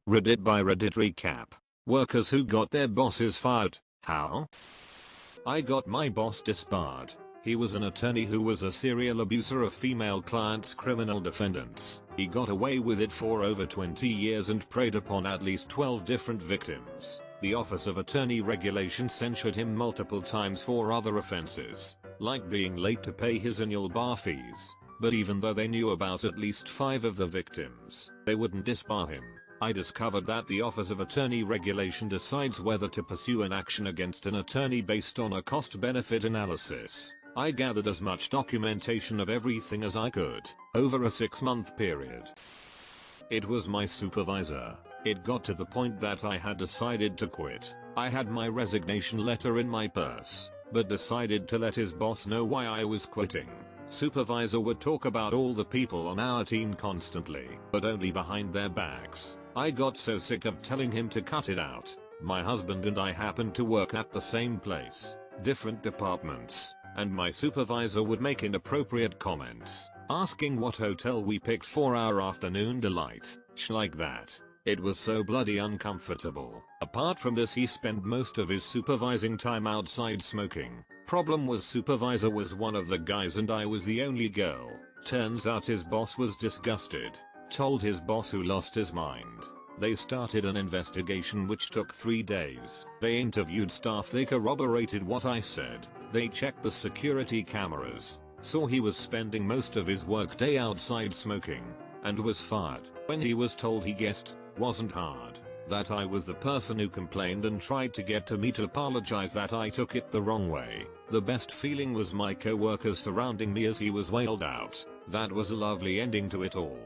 Reddit by Reddit recap. Workers who got their bosses fired. How? I got my boss disbarred. He was an attorney who was a serial abuser of female clients' criminal defendants. He got away with it for over 20 years and preyed upon at least 12 different victims. The Office of Attorney Regulation censured him multiple times for other offenses, like being late to pay his annual bar fees. But even though they knew about at least 5 of the victims, they wouldn't disbar him. I discovered that the Office of Attorney Regulation decides whether to pursue an action against an attorney based on a cost-benefit analysis. I gathered as much documentation of everything as I could, over a 6-month period. It was my supervisor. It got to the point that I had decided to quit. I had my resignation letter in my purse, but decided to let his boss know why I was quitting. Supervisor would talk about all the people on our team constantly, but only behind their backs. I got so sick of telling him to cut it out. My husband and I happened to work at the same place, different departments, and my supervisor would make inappropriate comments, asking what hotel we picked for our afternoon delight, like that. It was so bloody uncomfortable. Apart from this, he spent most of his supervising time outside smoking. Problem was, supervisor was one of the guys and I was the only girl. Turns out his boss was disgusted. Told his boss, who lost his mind. They started an investigation which took 3 days. They interviewed staff, they corroborated what I said. They checked the security cameras, saw he was spending most of his workday outside smoking, and was fired. When he was told, he guessed. Wasn't hard. That I was the person who complained and tried to get to me to apologize that I took it the wrong way. The best feeling was my co-workers surrounding me as he was wailed out. That was a lovely ending to it all.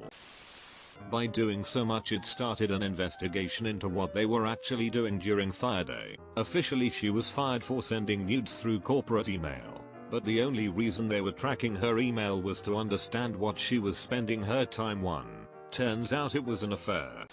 By doing so much, it started an investigation into what they were actually doing during Fire Day. Officially, she was fired for sending nudes through corporate email, but the only reason they were tracking her email was to understand what she was spending her time on. Turns out it was an affair.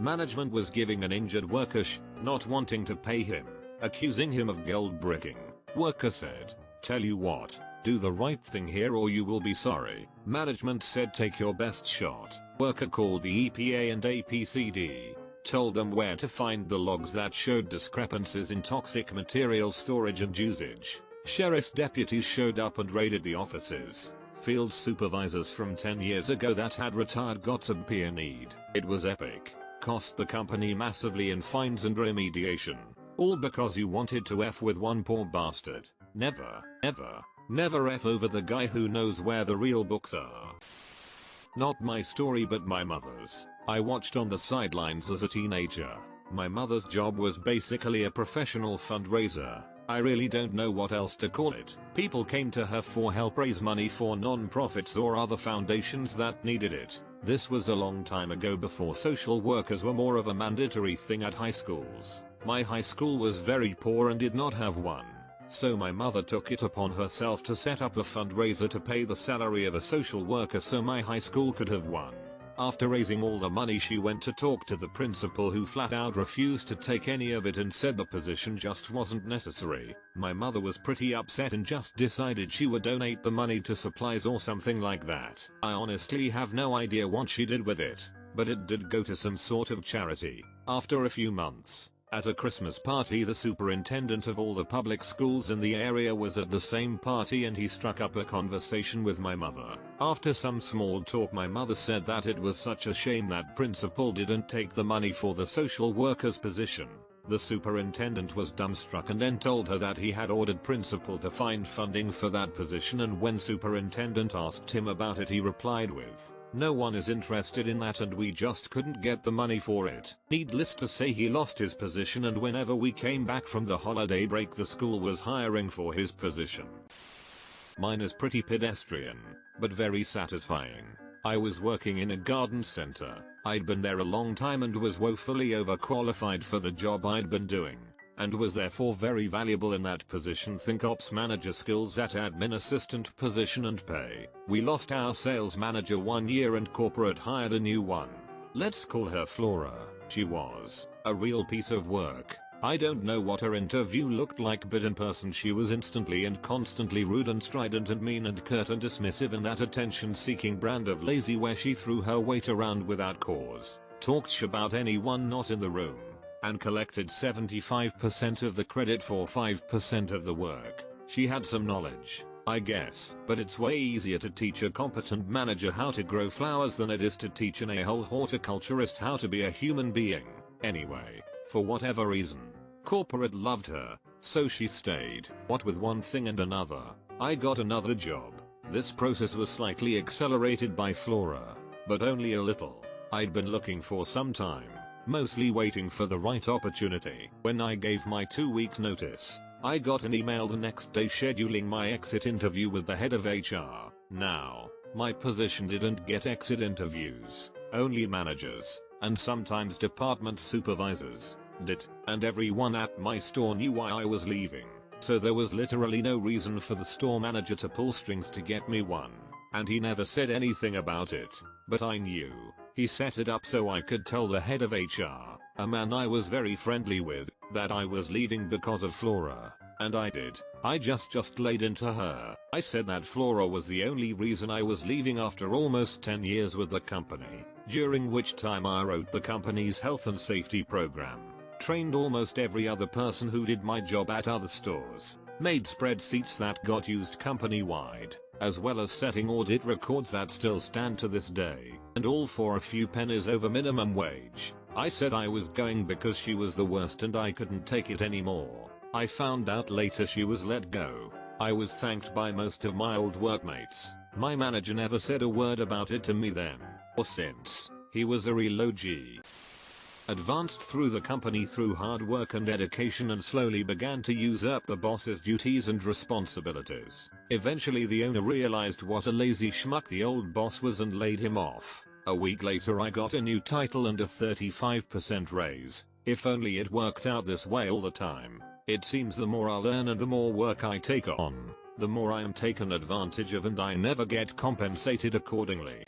Management was giving an injured worker not wanting to pay him, accusing him of gold bricking. Worker said, "Tell you what, do the right thing here or you will be sorry." Management said, "Take your best shot." Worker called the EPA and APCD, told them where to find the logs that showed discrepancies in toxic material storage and usage. Sheriff's deputies showed up and raided the offices. Field supervisors from 10 years ago that had retired got subpoenaed. It was epic. Cost the company massively in fines and remediation. All because you wanted to F with one poor bastard. Never, ever, never F over the guy who knows where the real books are. Not my story, but my mother's. I watched on the sidelines as a teenager. My mother's job was basically a professional fundraiser. I really don't know what else to call it. People came to her for help raise money for non-profits or other foundations that needed it. This was a long time ago, before social workers were more of a mandatory thing at high schools. My high school was very poor and did not have one. So my mother took it upon herself to set up a fundraiser to pay the salary of a social worker so my high school could have one. After raising all the money, she went to talk to the principal, who flat out refused to take any of it and said the position just wasn't necessary. My mother was pretty upset and just decided she would donate the money to supplies or something like that. I honestly have no idea what she did with it, but it did go to some sort of charity. After a few months, at a Christmas party, the superintendent of all the public schools in the area was at the same party and he struck up a conversation with my mother. After some small talk, my mother said that it was such a shame that principal didn't take the money for the social worker's position. The superintendent was dumbstruck and then told her that he had ordered principal to find funding for that position, and when superintendent asked him about it, he replied with, "No one is interested in that and we just couldn't get the money for it." Needless to say, he lost his position, and whenever we came back from the holiday break, the school was hiring for his position. Mine is pretty pedestrian, but very satisfying. I was working in a garden center. I'd been there a long time and was woefully overqualified for the job I'd been doing, and was therefore very valuable in that position. Think ops manager skills at admin assistant position and pay. We lost our sales manager 1 year and corporate hired a new one. Let's call her Flora. She was a real piece of work. I don't know what her interview looked like, but in person she was instantly and constantly rude and strident and mean and curt and dismissive in that attention-seeking brand of lazy where she threw her weight around without cause. talked sh about anyone not in the room, and collected 75% of the credit for 5% of the work. She had some knowledge, I guess, but it's way easier to teach a competent manager how to grow flowers than it is to teach an a-hole horticulturist how to be a human being. Anyway, for whatever reason, corporate loved her, so she stayed. What with one thing and another, I got another job. This process was slightly accelerated by Flora, but only a little. I'd been looking for some time, mostly waiting for the right opportunity. When I gave my 2 weeks notice, I got an email the next day scheduling my exit interview with the head of HR. Now, my position didn't get exit interviews, only managers, and sometimes department supervisors did, and everyone at my store knew why I was leaving, so there was literally no reason for the store manager to pull strings to get me one, and he never said anything about it, but I knew. He set it up so I could tell the head of HR, a man I was very friendly with, that I was leaving because of Flora, and I did. I just laid into her. I said that Flora was the only reason I was leaving after almost 10 years with the company, during which time I wrote the company's health and safety program, trained almost every other person who did my job at other stores, made spreadsheets that got used company-wide, as well as setting audit records that still stand to this day, and all for a few pennies over minimum wage. I said I was going because she was the worst and I couldn't take it anymore. I found out later she was let go. I was thanked by most of my old workmates. My manager never said a word about it to me then, or since. He was a real OG. Advanced through the company through hard work and dedication and slowly began to usurp the boss's duties and responsibilities. Eventually the owner realized what a lazy schmuck the old boss was and laid him off. A week later I got a new title and a 35% raise. If only it worked out this way all the time. It seems the more I'll earn and the more work I take on, the more I am taken advantage of and I never get compensated accordingly.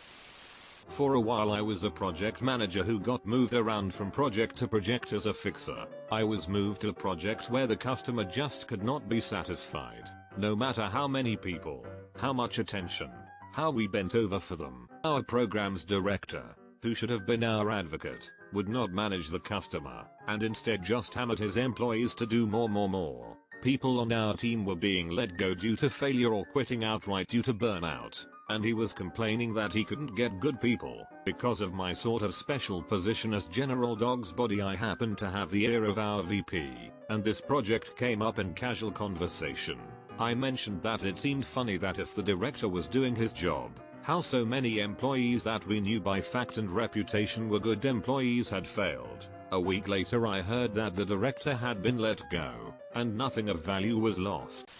For a while I was a project manager who got moved around from project to project as a fixer. I was moved to a project where the customer just could not be satisfied. No matter how many people, how much attention, how we bent over for them. Our programs director, who should have been our advocate, would not manage the customer, and instead just hammered his employees to do more. People on our team were being let go due to failure or quitting outright due to burnout, and he was complaining that he couldn't get good people. Because of my sort of special position as general dog's body, I happened to have the ear of our VP, and this project came up in casual conversation. I mentioned that it seemed funny that if the director was doing his job, how so many employees that we knew by fact and reputation were good employees had failed. A week later I heard that the director had been let go, and nothing of value was lost.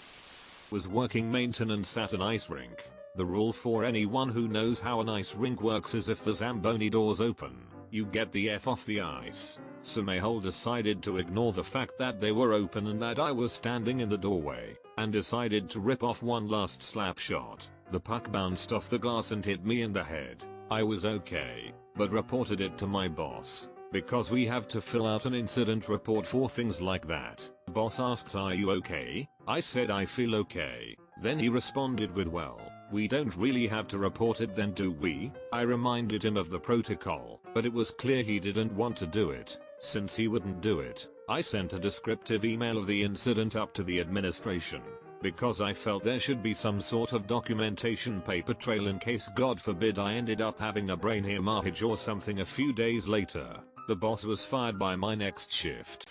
Was working maintenance at an ice rink. The rule for anyone who knows how an ice rink works is if the Zamboni doors open, you get the F off the ice. So Mayhole decided to ignore the fact that they were open and that I was standing in the doorway, and decided to rip off one last slap shot. The puck bounced off the glass and hit me in the head. I was okay, but reported it to my boss, because we have to fill out an incident report for things like that. Boss asked, "Are you okay?" I said I feel okay. Then he responded with, "Well, we don't really have to report it then, do we?" I reminded him of the protocol, but it was clear he didn't want to do it. Since he wouldn't do it, I sent a descriptive email of the incident up to the administration, because I felt there should be some sort of documentation paper trail in case God forbid I ended up having a brain hemorrhage or something. A few days later, the boss was fired by my next shift.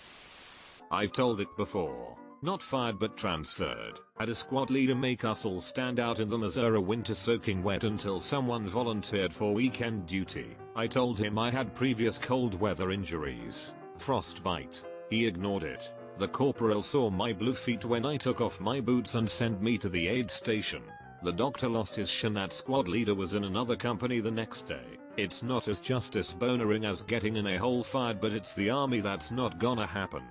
I've told it before. Not fired but transferred. Had a squad leader make us all stand out in the Missouri winter soaking wet until someone volunteered for weekend duty. I told him I had previous cold weather injuries, frostbite. He ignored it. The corporal saw my blue feet when I took off my boots and sent me to the aid station. The doctor lost his shit. That squad leader was in another company the next day. It's not as justice bonering as getting in a hole fired, but it's the army that's not gonna happen.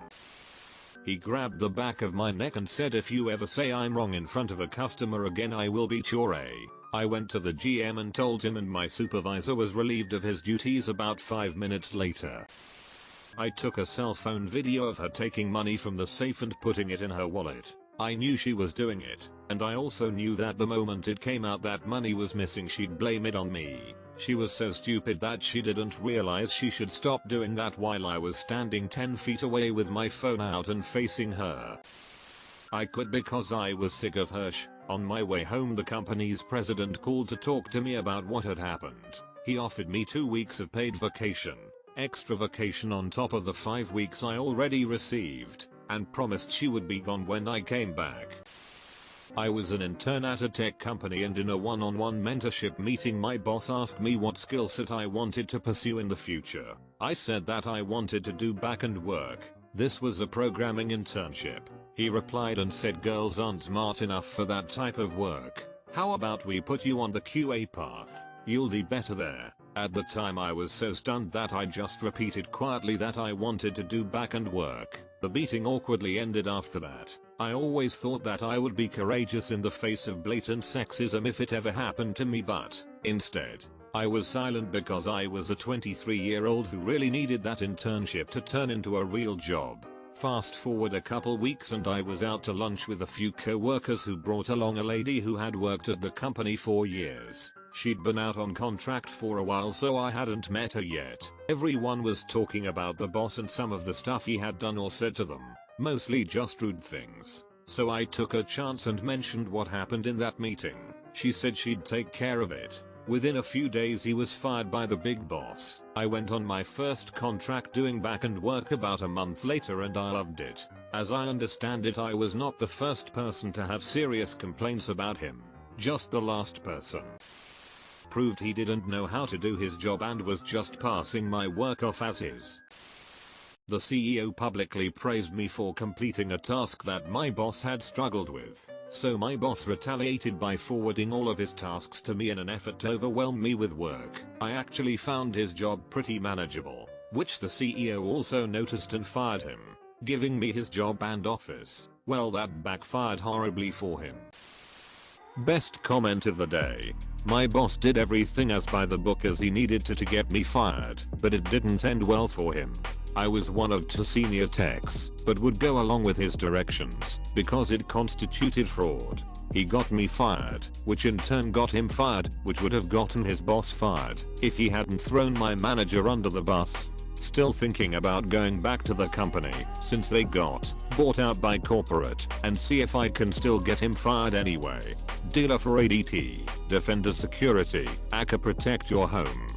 He grabbed the back of my neck and said, "If you ever say I'm wrong in front of a customer again, I will beat your A." I went to the GM and told him, and my supervisor was relieved of his duties about 5 minutes later. I took a cell phone video of her taking money from the safe and putting it in her wallet. I knew she was doing it, and I also knew that the moment it came out that money was missing, she'd blame it on me. She was so stupid that she didn't realize she should stop doing that while I was standing 10 feet away with my phone out and facing her. I quit because I was sick of her sh. On my way home, the company's president called to talk to me about what had happened. He offered me 2 weeks of paid vacation, extra vacation on top of the 5 weeks I already received, and promised she would be gone when I came back. I was an intern at a tech company, and in a one-on-one mentorship meeting my boss asked me what skill set I wanted to pursue in the future. I said that I wanted to do back-end work. This was a programming internship. He replied and said, girls aren't smart enough for that type of work. How about we put you on the QA path? You'll do better there. At the time I was so stunned that I just repeated quietly that I wanted to do back-end work. The meeting awkwardly ended after that. I always thought that I would be courageous in the face of blatant sexism if it ever happened to me, but instead, I was silent because I was a 23-year-old who really needed that internship to turn into a real job. Fast forward a couple weeks and I was out to lunch with a few co-workers who brought along a lady who had worked at the company for years. She'd been out on contract for a while, so I hadn't met her yet. Everyone was talking about the boss and some of the stuff he had done or said to them. Mostly just rude things. So I took a chance and mentioned what happened in that meeting. She said she'd take care of it. Within a few days he was fired by the big boss. I went on my first contract doing back-end work about a month later and I loved it. As I understand it, I was not the first person to have serious complaints about him. Just the last person. Proved he didn't know how to do his job and was just passing my work off as his. The CEO publicly praised me for completing a task that my boss had struggled with. So my boss retaliated by forwarding all of his tasks to me in an effort to overwhelm me with work. I actually found his job pretty manageable, which the CEO also noticed and fired him, giving me his job and office. Well, that backfired horribly for him. Best comment of the day. My boss did everything as by the book as he needed to get me fired, but it didn't end well for him. I was one of 2 senior techs, but would go along with his directions because it constituted fraud. He got me fired, which in turn got him fired, which would have gotten his boss fired if he hadn't thrown my manager under the bus. Still thinking about going back to the company since they got bought out by corporate and see if I can still get him fired anyway. Dealer for ADT, Defender Security, Aka protect your home.